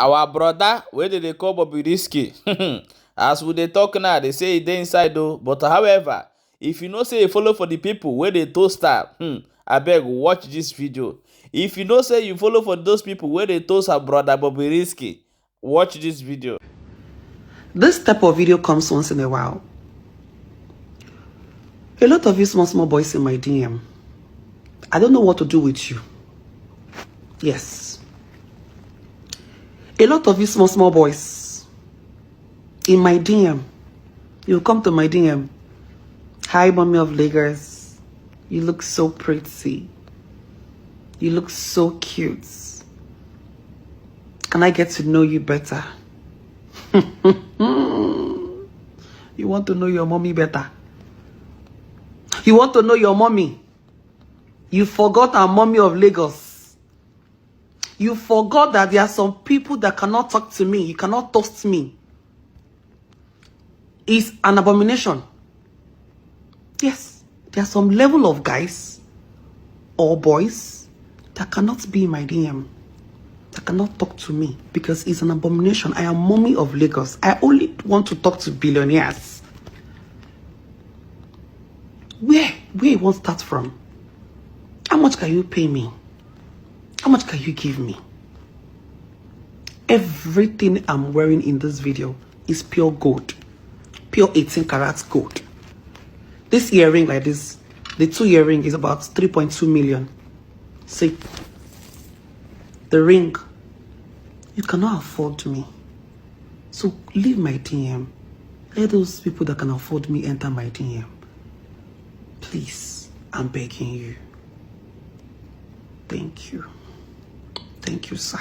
Our brother, where they call Bobrisky, as we dey talk now, they say e dey inside though. But however, if you know say you follow for the people where they toast her, abeg watch this video. If you know say you follow for those people where they toast her brother Bobrisky, watch this video. This type of video comes once in a while. A lot of you small boys in my DM. I don't know what to do with you. Yes. A lot of you small boys in my DM. You come to my DM. Hi, mommy of Lagos. You look so pretty. You look so cute. Can I get to know you better? You want to know your mommy better? You want to know your mommy? You forgot our mommy of Lagos. You forgot that there are some people that cannot talk to me. You cannot toast me. It's an abomination. Yes, there are some level of guys or boys that cannot be in my DM. That cannot talk to me because it's an abomination. I am mommy of Lagos. I only want to talk to billionaires. Where you want to start from? How much can you pay me? How much can you give me? Everything I'm wearing in this video is pure gold. Pure 18 karat gold. This earring like this, the 2 earring is about 3.2 million. See? The ring. You cannot afford me. So leave my DM. Let those people that can afford me enter my DM. Please, I'm begging you. Thank you. Thank you, sir.